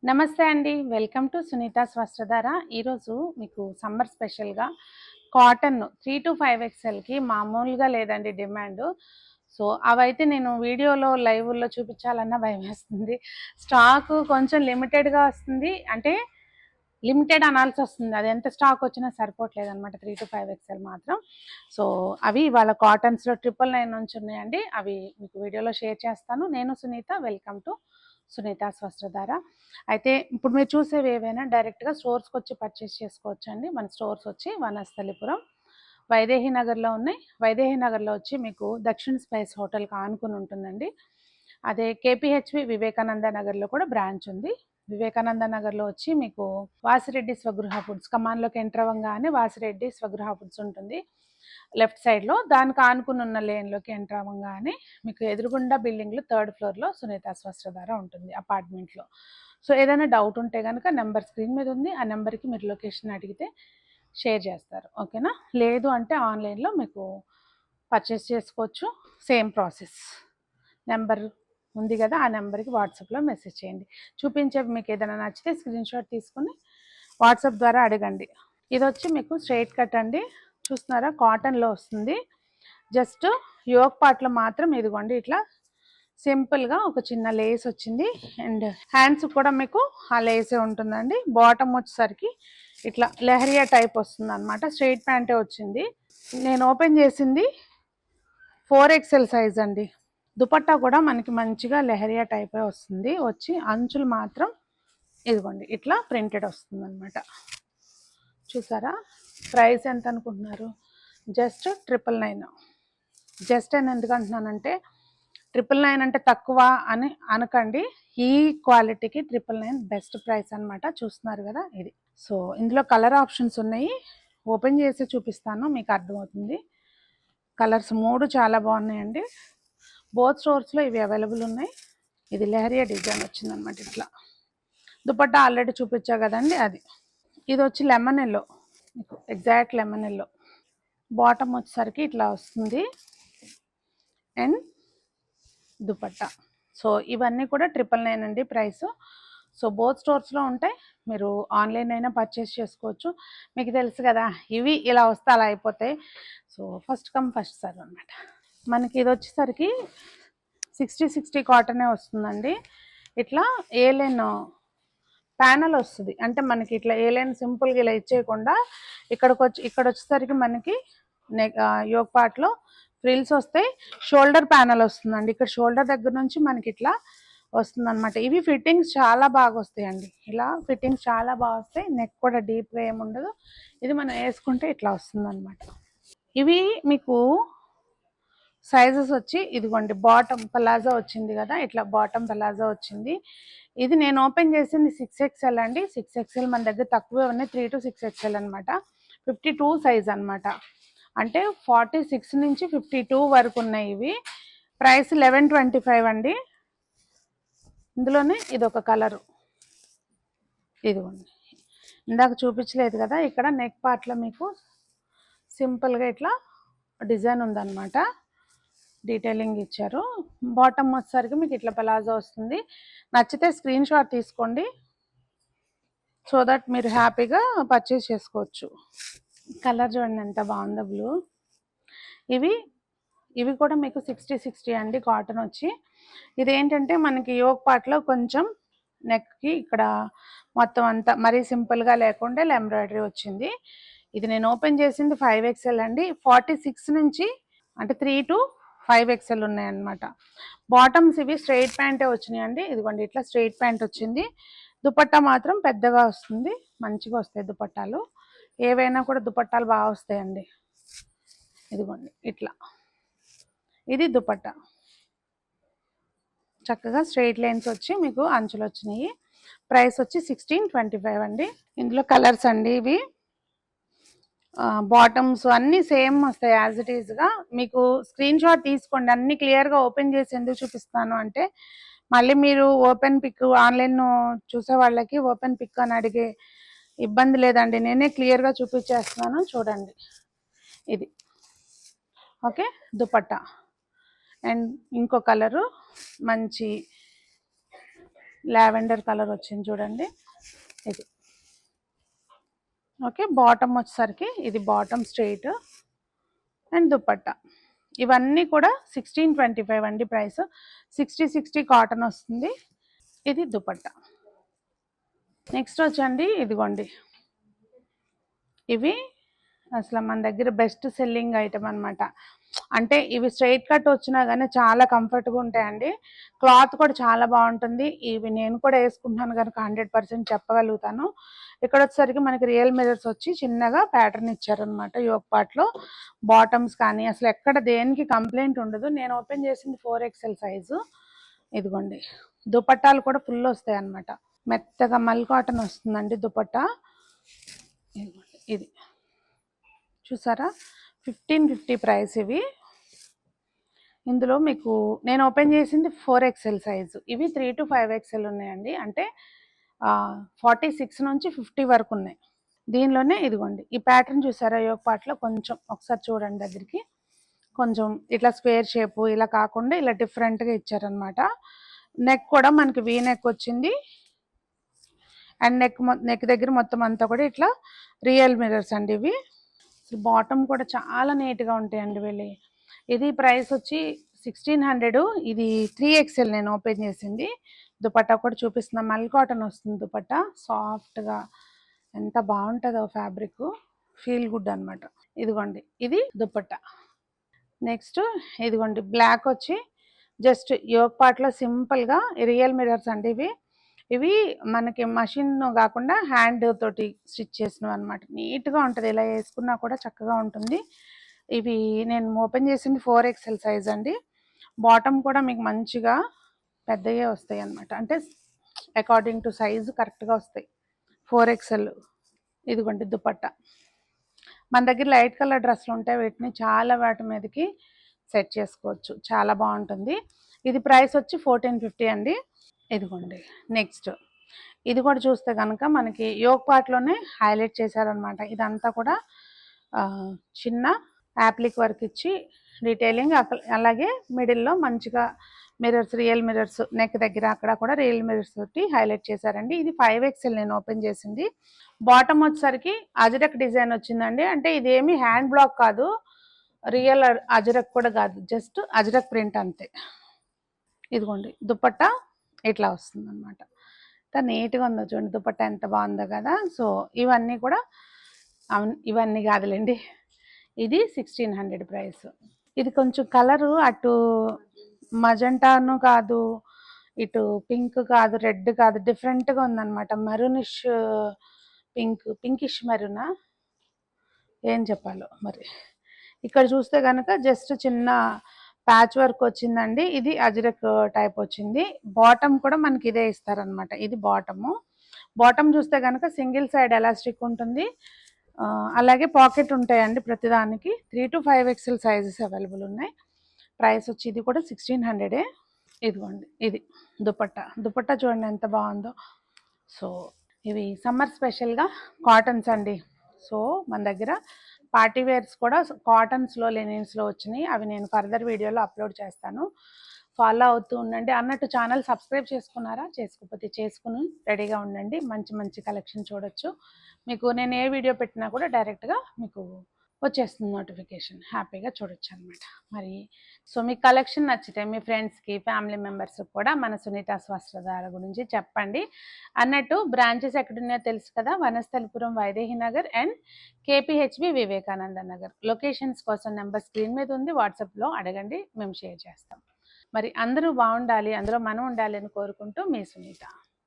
నమస్తే అండి. Welcome to Sunitha's Vastradhara. ఈరోజు మీకు సమ్మర్ స్పెషల్‌గా కాటన్ 3-5 ఎక్స్ఎల్‌కి మామూలుగా లేదండి డిమాండు. సో, అవైతే నేను వీడియోలో లైవ్‌లో చూపించాలన్నా భయమేస్తుంది. స్టాకు కొంచెం లిమిటెడ్‌గా వస్తుంది. అంటే లిమిటెడ్ అనాల్సొస్తుంది. అది ఎంత స్టాక్ వచ్చినా సరిపోవట్లేదనమాట 3-5 ఎక్స్ఎల్ మాత్రం. సో, అవి ఇవాళ కాటన్స్‌లో 999 నుంచి ఉన్నాయండి. అవి మీకు వీడియోలో షేర్ చేస్తాను. నేను సునీత. Welcome to Sunitha's Vastradhara. అయితే ఇప్పుడు మీరు చూసేవి ఏవైనా డైరెక్ట్‌గా స్టోర్స్‌కి వచ్చి పర్చేస్ చేసుకోవచ్చండి. మన స్టోర్స్ వచ్చి వనస్థలిపురం, వైదేహి నగర్‌లో ఉన్నాయి. వైదేహి నగర్‌లో వచ్చి మీకు దక్షిణ స్పైస్ హోటల్‌కి ఆనుకుని ఉంటుందండి. అదే కేపీహెచ్‌వి వివేకానంద నగర్‌లో కూడా బ్రాంచ్ ఉంది. వివేకానంద నగర్‌లో వచ్చి మీకు వాసిరెడ్డి స్వగృహ ఫుడ్స్ కమాన్‌లోకి ఎంటర్ అవ్వంగానే వాసిరెడ్డి స్వగృహ ఫుడ్స్ ఉంటుంది. లెఫ్ట్ సైడ్‌లో దానికి ఆనుకుని ఉన్న లేన్‌లోకి ఎంటర్ అవ్వంగానే మీకు ఎదురుగుండా బిల్డింగ్‌లో 3rd ఫ్లోర్‌లో సునీతాస్ వస్త్రధార ఉంటుంది అపార్ట్మెంట్‌లో. సో, ఏదైనా డౌట్ ఉంటే గనక నెంబర్ స్క్రీన్ మీద ఉంది. ఆ నెంబర్‌కి మీరు లొకేషన్ అడిగితే షేర్ చేస్తారు. ఓకేనా? లేదు అంటే ఆన్లైన్‌లో మీకు పర్చేస్ చేసుకోవచ్చు. Same process. నెంబర్ ఉంది కదా, ఆ నెంబర్కి వాట్సాప్లో మెసేజ్ చేయండి. చూపించేవి మీకు ఏదైనా నచ్చితే స్క్రీన్ షాట్ తీసుకుని వాట్సాప్ ద్వారా అడగండి. ఇది వచ్చి మీకు స్ట్రైట్ కట్ అండి. చూస్తున్నారా, కాటన్లో వస్తుంది. జస్ట్ యోక్ పార్ట్లో మాత్రం ఇదిగోండి ఇట్లా సింపుల్గా ఒక చిన్న లేస్ వచ్చింది. అండ్ హ్యాండ్స్ కూడా మీకు ఆ లేసే ఉంటుందండి. బాటమ్ వచ్చేసరికి ఇట్లా లెహరియా టైప్ వస్తుంది అనమాట. స్ట్రైట్ ప్యాంటే వచ్చింది. నేను ఓపెన్ చేసింది 4XL సైజ్ అండి. దుపట్టా కూడా మనకి మంచిగా లెహరియా టైపే వస్తుంది. వచ్చి అంచులు మాత్రం ఇదిగోండి ఇట్లా ప్రింటెడ్ వస్తుంది అనమాట. చూసారా, ప్రైస్ ఎంత అనుకుంటున్నారు? జస్ట్ 999. జస్ట్ అని ఎందుకు అంటున్నానంటే 999 అంటే తక్కువ అని అనకండి. ఈ క్వాలిటీకి 999 బెస్ట్ ప్రైస్ అనమాట. చూస్తున్నారు కదా ఇది. సో, ఇందులో కలర్ ఆప్షన్స్ ఉన్నాయి. ఓపెన్ చేసి చూపిస్తాను, మీకు అర్థమవుతుంది. కలర్స్ 3 చాలా బాగున్నాయండి. బోత్ స్టోర్స్లో ఇవి అవైలబుల్ ఉన్నాయి. ఇది లెహరియా డిజైన్ వచ్చిందనమాట ఇట్లా. దుపట్టా ఆల్రెడీ చూపించా కదండి అది. ఇది వచ్చి లెమన్ ఎల్లో, మీకు ఎగ్జాక్ట్ లెమన్ ఎల్లో. బాటమ్ వచ్చేసరికి ఇట్లా వస్తుంది అండ్ దుపట్టా. సో, ఇవన్నీ కూడా 999 అండి ప్రైస్. సో, బోత్ స్టోర్స్లో ఉంటాయి. మీరు ఆన్లైన్ అయినా పర్చేస్ చేసుకోవచ్చు. మీకు తెలుసు కదా, ఇవి ఇలా వస్తే అలా అయిపోతాయి. So, first come first serve అనమాట. మనకి ఇది వచ్చేసరికి 60 కాటనే వస్తుందండి. ఇట్లా ఏలైన్ ప్యానల్ వస్తుంది. అంటే మనకి ఇట్లా ఏలైన్ సింపుల్గా ఇలా ఇచ్చేయకుండా ఇక్కడ వచ్చేసరికి మనకి యోక్ పార్ట్లో ఫ్రిల్స్ వస్తాయి. షోల్డర్ ప్యానల్ వస్తుందండి. ఇక్కడ షోల్డర్ దగ్గర నుంచి మనకి ఇట్లా వస్తుంది అనమాట. ఇవి ఫిట్టింగ్స్ చాలా బాగా వస్తాయండి. ఇలా ఫిట్టింగ్స్ చాలా బాగా వస్తాయి. నెక్ కూడా డీప్గా ఏముండదు. ఇది మనం వేసుకుంటే ఇట్లా వస్తుంది అనమాట. ఇవి మీకు సైజెస్ వచ్చి ఇదిగోండి, బాటమ్ పలాజా వచ్చింది కదా, ఇట్లా బాటమ్ పలాజా వచ్చింది. ఇది నేను ఓపెన్ చేసింది 6XL అండి. 6XL మన దగ్గర తక్కువే ఉన్నాయి. 3 to 6XL అనమాట. 52 సైజ్ అనమాట. అంటే 46 నుంచి 52 వరకు ఉన్నాయి ఇవి. ప్రైస్ 1125 అండి. ఇందులోనే ఇదొక కలరు, ఇదిగోండి. ఇందాక చూపించలేదు కదా, ఇక్కడ నెక్ పార్ట్లో మీకు సింపుల్గా ఇట్లా డిజైన్ ఉందన్నమాట. డీటెయిలింగ్ ఇచ్చారు. బాటమ్ వచ్చేసరికి మీకు ఇట్లా పలాజో వస్తుంది. నచ్చితే స్క్రీన్ షాట్ తీసుకోండి, సో దట్ మీరు హ్యాపీగా పర్చేస్ చేసుకోవచ్చు. కలర్ చూడండి ఎంత బాగుందో, బ్లూ. ఇవి కూడా మీకు 60 అండి కాటన్ వచ్చి. ఇదేంటంటే మనకి యోక్ పార్ట్లో కొంచెం నెక్కి ఇక్కడ మొత్తం అంతా మరీ సింపుల్గా లేకుండా ఎంబ్రాయిడరీ వచ్చింది. ఇది నేను ఓపెన్ చేసింది 5XL అండి. 46 నుంచి అంటే 3 to 5XL ఉన్నాయన్నమాట. బాటమ్స్ ఇవి స్ట్రైట్ ప్యాంటే వచ్చినాయండి. ఇదిగోండి ఇట్లా స్ట్రైట్ ప్యాంట్ వచ్చింది. దుపట్టా మాత్రం పెద్దగా వస్తుంది. మంచిగా వస్తాయి దుపట్టాలు. ఏవైనా కూడా దుపట్టాలు బాగా వస్తాయండి. ఇదిగోండి ఇట్లా, ఇది దుపట్టా. చక్కగా స్ట్రైట్ లైన్స్ వచ్చి మీకు అంచులు వచ్చినాయి. ప్రైస్ వచ్చి 1625 అండి. ఇందులో కలర్స్ అండి ఇవి. బాటమ్స్ అన్నీ సేమ్ వస్తాయి యాజ్ ఇట్ ఈస్గా. మీకు స్క్రీన్ షాట్ తీసుకోండి. అన్నీ క్లియర్గా ఓపెన్ చేసి ఎందుకు చూపిస్తాను అంటే మళ్ళీ మీరు ఓపెన్ పిక్ ఆన్లైన్ చూసే వాళ్ళకి ఓపెన్ పిక్ అని అడిగే ఇబ్బంది లేదండి. నేనే క్లియర్గా చూపించేస్తున్నాను, చూడండి. ఇది ఓకే, దుపట్టా. అండ్ ఇంకో కలరు మంచి లావెండర్ కలర్ వచ్చింది చూడండి ఇది. ఓకే, బాటమ్ వచ్చేసరికి ఇది బాటమ్ స్ట్రైట్ అండ్ దుపట్టా. ఇవన్నీ కూడా 1625 అండి ప్రైస్. 60 కాటన్ వస్తుంది. ఇది దుపట్టా. నెక్స్ట్ వచ్చండి ఇదిగోండి, ఇవి అసలు మన దగ్గర బెస్ట్ సెల్లింగ్ ఐటమ్ అనమాట. అంటే ఇవి స్ట్రైట్ కట్ వచ్చినా కానీ చాలా కంఫర్ట్గా ఉంటాయండి. క్లాత్ కూడా చాలా బాగుంటుంది. ఇవి నేను కూడా వేసుకుంటున్నాను కనుక 100% చెప్పగలుగుతాను. ఇక్కడ వచ్చేసరికి మనకి రియల్ మిరర్స్ వచ్చి చిన్నగా ప్యాటర్న్ ఇచ్చారనమాట యోక్ పార్ట్లో. బాటమ్స్ కానీ అసలు ఎక్కడ దేనికి కంప్లైంట్ ఉండదు. నేను ఓపెన్ చేసింది 4XL సైజు. ఇదిగోండి, దుపట్టాలు కూడా ఫుల్ వస్తాయి అన్నమాట. మెత్తగా మల్ కాటన్ వస్తుందండి దుపట్టా. ఇది చూసారా, 1550 ప్రైస్ ఇవి. ఇందులో మీకు నేను ఓపెన్ చేసింది 4XL సైజు. ఇవి 3 to 5XL ఉన్నాయండి. అంటే 46 నుంచి 50 వరకు ఉన్నాయి దీనిలోనే. ఇదిగోండి, ఈ ప్యాటర్న్ చూసారా యోక్ పార్ట్లో, కొంచెం ఒకసారి చూడండి దగ్గరికి. కొంచెం ఇట్లా స్క్వేర్ షేపు ఇలా కాకుండా ఇలా డిఫరెంట్గా ఇచ్చారనమాట. నెక్ కూడా మనకి వీ నెక్ వచ్చింది. అండ్ నెక్ దగ్గర మొత్తం అంతా కూడా ఇట్లా రియల్ మిరర్స్ అండి ఇవి. బాటమ్ కూడా చాలా నీట్గా ఉంటాయండి వీళ్ళు. ఇది ప్రైస్ వచ్చి 1600. ఇది 3XL నేను ఓపెన్ చేసింది. దుపట్టా కూడా చూపిస్తున్నా. మల్ కాటన్ వస్తుంది దుపట్టా, సాఫ్ట్గా ఎంత బాగుంటుందో ఫ్యాబ్రిక్, ఫీల్ గుడ్ అనమాట. ఇదిగోండి, ఇది దుపట్టా. నెక్స్ట్ ఇదిగోండి, బ్లాక్ వచ్చి జస్ట్ యోక్ పార్ట్లో సింపుల్గా రియల్ మిరర్స్ అండి ఇవి. ఇవి మనకి మషిన్ కాకుండా హ్యాండ్ తోటి స్టిచ్ చేసినవి అనమాట. నీట్గా ఉంటుంది, ఇలా వేసుకున్నా కూడా చక్కగా ఉంటుంది. ఇవి నేను ఓపెన్ చేసింది 4XL సైజ్ అండి. బాటమ్ కూడా మీకు మంచిగా పెద్దగా వస్తాయి అనమాట. అంటే అకార్డింగ్ టు సైజు కరెక్ట్గా వస్తాయి 4XL. ఇదిగోండి దుపట్టా. మన దగ్గర లైట్ కలర్ డ్రెస్సులు ఉంటాయి, వీటిని చాలా వాటి మీదకి సెట్ చేసుకోవచ్చు, చాలా బాగుంటుంది. ఇది ప్రైస్ వచ్చి 1450 అండి. ఇదిగోండి నెక్స్ట్, ఇది కూడా చూస్తే కనుక మనకి యోక్ పార్ట్లోనే హైలైట్ చేశారనమాట. ఇదంతా కూడా చిన్న యాప్లిక్ వర్క్ ఇచ్చి డీటెయిలింగ్, అలాగే మిడిల్లో మంచిగా మిరర్స్, రియల్ మిరర్స్ నెక్ దగ్గర అక్కడ కూడా రియల్ మిరర్స్ తోటి హైలైట్ చేశారండి. ఇది 5XL నేను ఓపెన్ చేసింది. బాటమ్ వచ్చేసరికి అజరక్ డిజైన్ వచ్చిందండి. అంటే ఇదేమి హ్యాండ్ బ్లాక్ కాదు, రియల్ అజరక్ కూడా కాదు, జస్ట్ అజరక్ ప్రింట్ అంతే. ఇదిగోండి దుపట్టా ఇట్లా వస్తుంది అనమాట. ఎంత నీట్గా ఉందో చూడండి దుపట్టా, ఎంత బాగుందో కదా. సో ఇవన్నీ కూడా ఇవన్నీ కాదులేండి, ఇది 1600 ప్రైస్. ఇది కొంచెం కలరు అటు మజంటాను కాదు, ఇటు పింక్ కాదు, రెడ్ కాదు, డిఫరెంట్గా ఉందన్నమాట. మెరూనిష్ పింకిష్ మెరూనా ఏం చెప్పాలో మరి. ఇక్కడ చూస్తే కనుక జస్ట్ చిన్న ప్యాచ్ వర్క్ వచ్చిందండి. ఇది అజ్రక్ టైప్ వచ్చింది. బాటమ్ కూడా మనకి ఇదే ఇస్తారనమాట. ఇది బాటము. బాటమ్ చూస్తే కనుక సింగిల్ సైడ్ ఎలాస్టిక్ ఉంటుంది, అలాగే పాకెట్ ఉంటాయండి ప్రతిదానికి. 3 to 5XL సైజెస్ అవైలబుల్ ఉన్నాయి. ప్రైస్ వచ్చి ఇది కూడా 1600. ఇదిగోండి, ఇది దుపట్టా చూడండి ఎంత బాగుందో. సో ఇవి సమ్మర్ స్పెషల్గా కాటన్స్ అండి. సో మన దగ్గర పార్టీ వేర్స్ కూడా కాటన్స్లో, లెనిన్స్లో వచ్చినాయి. అవి నేను ఫర్దర్ వీడియోలో అప్లోడ్ చేస్తాను, ఫాలో అవుతూ ఉండండి. అన్నట్టు ఛానల్ సబ్స్క్రైబ్ చేసుకున్నారా? చేసుకోకపోతే చేసుకుని రెడీగా ఉండండి. మంచి మంచి కలెక్షన్ చూడొచ్చు. మీకు నేను ఏ వీడియో పెట్టినా కూడా డైరెక్ట్గా మీకు వచ్చేస్తుంది నోటిఫికేషన్, హ్యాపీగా చూడొచ్చు అనమాట. మరి సో మీ కలెక్షన్ నచ్చితే మీ ఫ్రెండ్స్కి, ఫ్యామిలీ మెంబర్స్కి కూడా మన సునీతాస్ వస్త్రధార గురించి చెప్పండి. అన్నట్టు బ్రాంచెస్ ఎక్కడున్నాయో తెలుసు కదా, Vanasthalipuram Vaidehi Nagar and KPHB Vivekananda Nagar. Locations కోసం నెంబర్ స్క్రీన్ మీద ఉంది, వాట్సాప్లో అడగండి, మేము షేర్ చేస్తాం. మరి అందరూ బాగుండాలి, అందులో మనం ఉండాలి అని కోరుకుంటూ మీ సునీత.